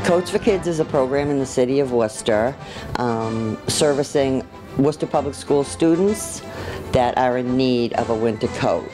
Coats for Kids is a program in the city of Worcester, servicing Worcester Public School students that are in need of a winter coat.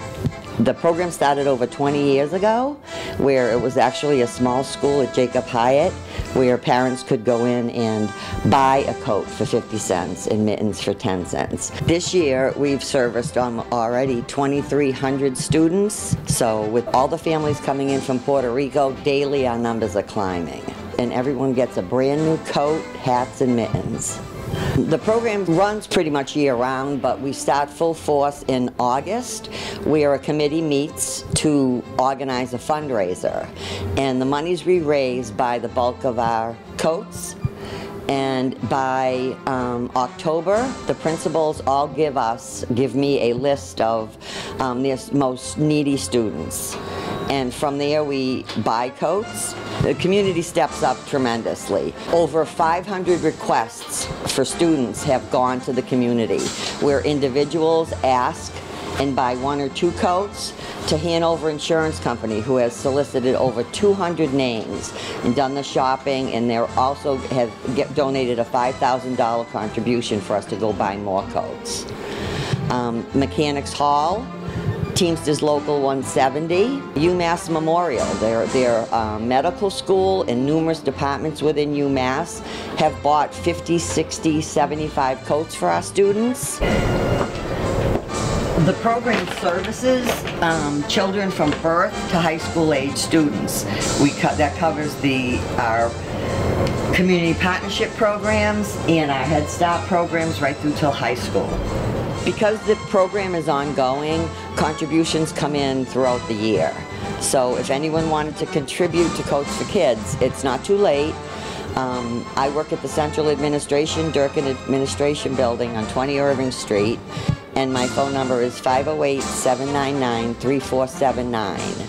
The program started over 20 years ago, where it was actually a small school at Jacob Hyatt, where parents could go in and buy a coat for 50 cents and mittens for 10 cents. This year, we've serviced already 2,300 students. So with all the families coming in from Puerto Rico, daily our numbers are climbing. And everyone gets a brand new coat, hats, and mittens. The program runs pretty much year-round, but we start full force in August, where a committee meets to organize a fundraiser. And the monies we raise buy the bulk of our coats. And by October, the principals all give me a list of their most needy students. And from there we buy coats. The community steps up tremendously. Over 500 requests for students have gone to the community, where individuals ask and buy 1 or 2 coats, to Hanover Insurance Company, who has solicited over 200 names and done the shopping, and they also have donated a $5,000 contribution for us to go buy more coats. Mechanics Hall, Teamsters Local 170, UMass Memorial, their medical school and numerous departments within UMass have bought 50, 60, 75 coats for our students. The program services children from birth to high school age students. That covers our community partnership programs and our Head Start programs right through till high school. Because the program is ongoing, contributions come in throughout the year. So if anyone wanted to contribute to Coats for Kids, it's not too late. I work at the Central Administration, Durkin Administration Building on 20 Irving Street, and my phone number is 508-799-3479.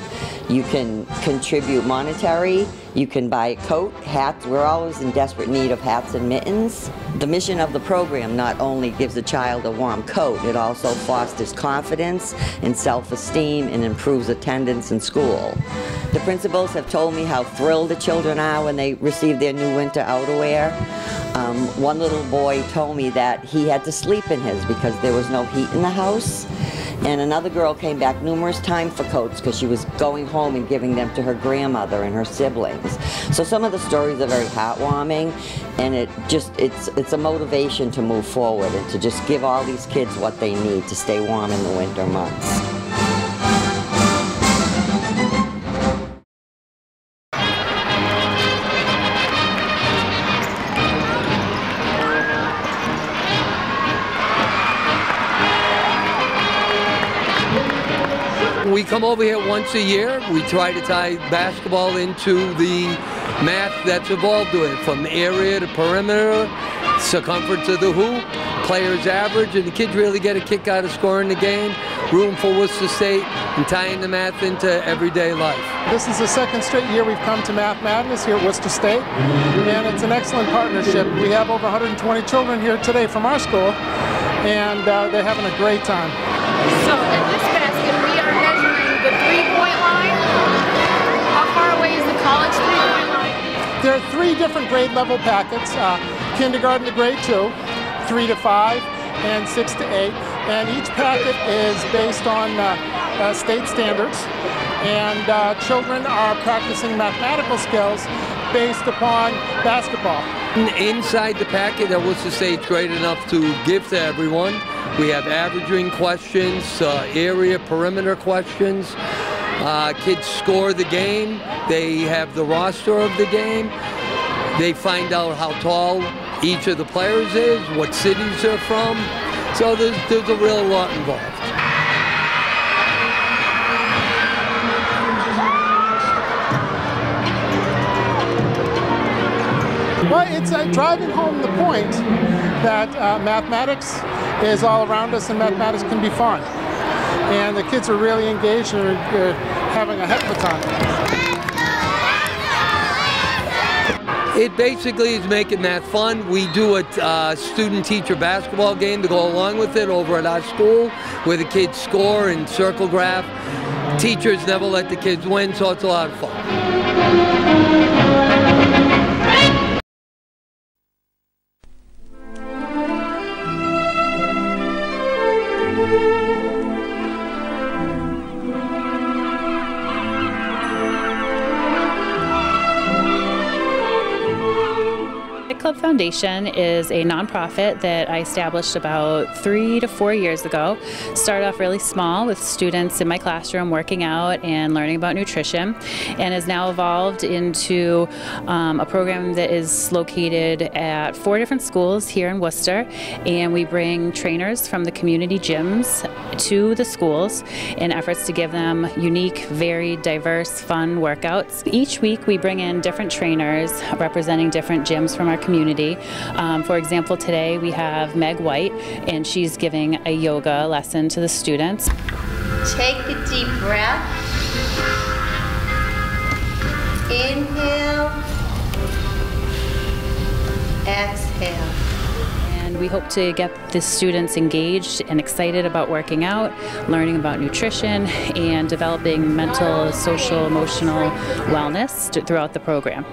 You can contribute monetary, you can buy a coat, hats. We're always in desperate need of hats and mittens. The mission of the program not only gives a child a warm coat, it also fosters confidence and self-esteem and improves attendance in school. The principals have told me how thrilled the children are when they receive their new winter outerwear. One little boy told me that he had to sleep in his because there was no heat in the house. And another girl came back numerous times for coats because she was going home and giving them to her grandmother and her siblings. So some of the stories are very heartwarming, and it's a motivation to move forward and to just give all these kids what they need to stay warm in the winter months. We come over here once a year. We try to tie basketball into the math that's involved with it, from area to perimeter, circumference of the hoop, players average, and the kids really get a kick out of scoring the game, room for Worcester State, and tying the math into everyday life. This is the second straight year we've come to Math Madness here at Worcester State, and it's an excellent partnership. We have over 120 children here today from our school, and they're having a great time. So in this basket, we are measuring the three-point line. How far away is the college three-point line? There are 3 different grade level packets, kindergarten to grade 2, 3 to 5, and 6 to 8. And each packet is based on state standards. And children are practicing mathematical skills based upon basketball. Inside the packet that Worcester State's great enough to give to everyone, we have averaging questions, area, perimeter questions. Kids score the game. They have the roster of the game. They find out how tall each of the players is, what cities they're from. So there's a real lot involved. Well, it's driving home the point that mathematics is all around us and mathematics can be fun. And the kids are really engaged and are having a heck of a time. It basically is making math fun. We do a student-teacher basketball game to go along with it over at our school where the kids score and circle graph. Teachers never let the kids win, so it's a lot of fun. Club Foundation is a nonprofit that I established about 3 to 4 years ago. Started off really small with students in my classroom working out and learning about nutrition, and has now evolved into a program that is located at 4 different schools here in Worcester, and we bring trainers from the community gyms to the schools in efforts to give them unique, varied, diverse, fun workouts. Each week we bring in different trainers representing different gyms from our community. For example, today we have Meg White, and she's giving a yoga lesson to the students. Take a deep breath. Inhale. Exhale. And we hope to get the students engaged and excited about working out, learning about nutrition, and developing mental, social, emotional wellness throughout the program.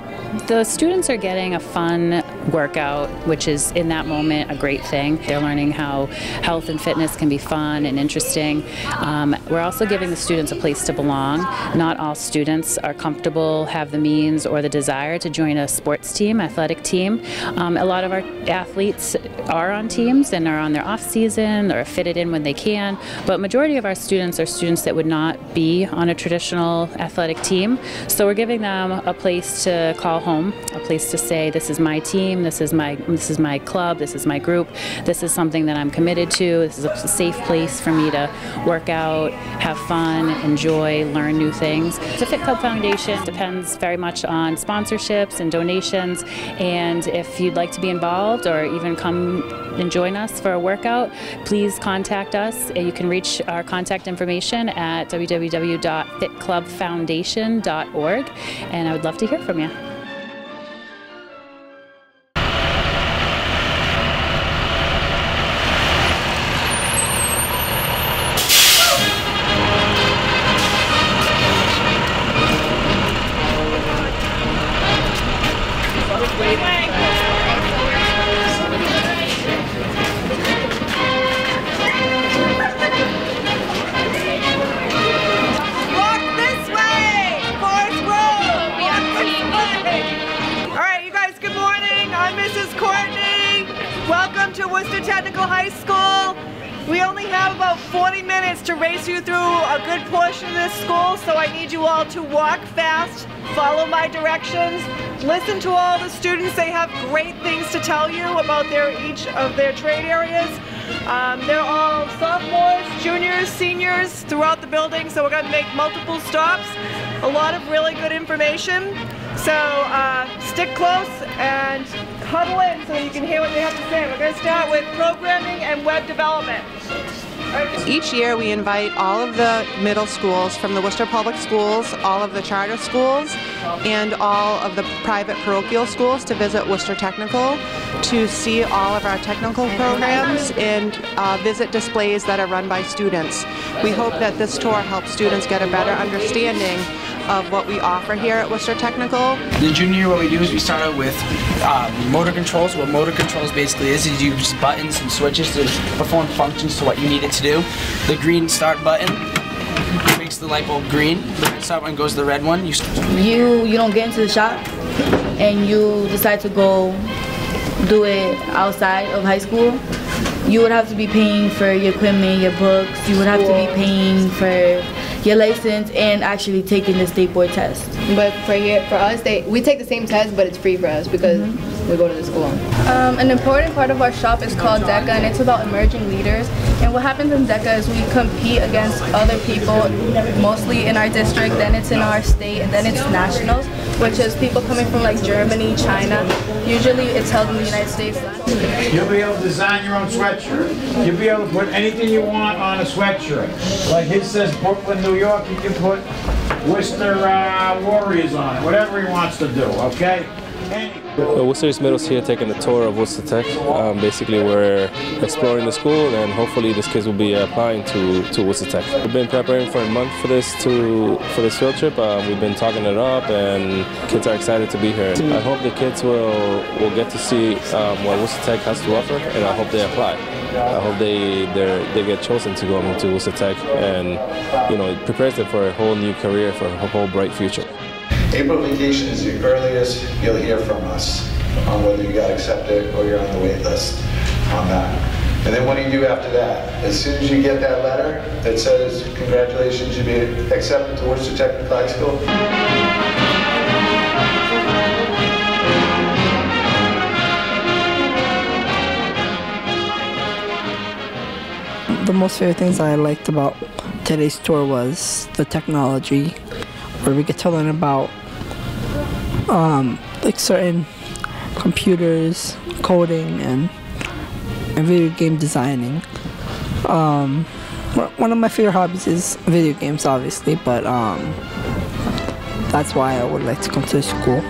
The students are getting a fun workout, which is in that moment a great thing. They're learning how health and fitness can be fun and interesting. We're also giving the students a place to belong. Not all students are comfortable, have the means or the desire to join a sports team, athletic team. A lot of our athletes are on teams and are on their off season or fitted in when they can, but majority of our students are students that would not be on a traditional athletic team. So we're giving them a place to call home, a place to say, this is my team, this is my club, this is my group, this is something that I'm committed to, this is a safe place for me to work out, have fun, enjoy, learn new things. The Fit Club Foundation depends very much on sponsorships and donations, and if you'd like to be involved or even come and join us for a workout, please contact us. You can reach our contact information at www.fitclubfoundation.org, and I would love to hear from you. Welcome to Worcester Technical High School. We only have about 40 minutes to race you through a good portion of this school, so I need you all to walk fast, follow my directions, listen to all the students. They have great things to tell you about each of their trade areas. They're all sophomores, juniors, seniors throughout the building, so we're going to make multiple stops. A lot of really good information. So stick close and huddle in so you can hear what they have to say. We're going to start with programming and web development. Each year we invite all of the middle schools from the Worcester Public Schools, all of the charter schools, and all of the private parochial schools to visit Worcester Technical to see all of our technical programs and visit displays that are run by students. We hope that this tour helps students get a better understanding of what we offer here at Worcester Technical. The junior year, what we do is we start out with motor controls. What motor controls basically is you use buttons and switches to perform functions to what you need it to do. The green start button makes the light bulb green. The red start button goes to the red one. You don't get into the shop and you decide to go do it outside of high school. You would have to be paying for your equipment, your books. You would have to be paying for your license and actually taking the state board test. But for us, we take the same test, but it's free for us because we go to the school. An important part of our shop is called DECA, and it's about emerging leaders. And what happens in DECA is we compete against other people, mostly in our district, then it's in our state, and then it's nationals. which is people coming from like Germany, China. Usually it's held in the United States. You'll be able to design your own sweatshirt. You'll be able to put anything you want on a sweatshirt. Like his says Brooklyn, New York, you can put Worcester Warriors on it, whatever he wants to do, okay? Worcester East Middle's here taking a tour of Worcester Tech. Basically, we're exploring the school, and hopefully these kids will be applying to Worcester Tech. We've been preparing for a month for this field trip. We've been talking it up, and kids are excited to be here. I hope the kids will get to see what Worcester Tech has to offer, and I hope they apply. I hope they get chosen to go into Worcester Tech, and it prepares them for a whole new career, for a whole bright future. April vacation is the earliest you'll hear from us on whether you got accepted or you're on the wait list on that. And then what do you do after that? As soon as you get that letter that says, congratulations, you'll be accepted to Worcester Technical High School. The most favorite things I liked about today's tour was the technology, where we get to learn about like certain computers, coding, and video game designing. One of my favorite hobbies is video games, obviously, but that's why I would like to come to the school.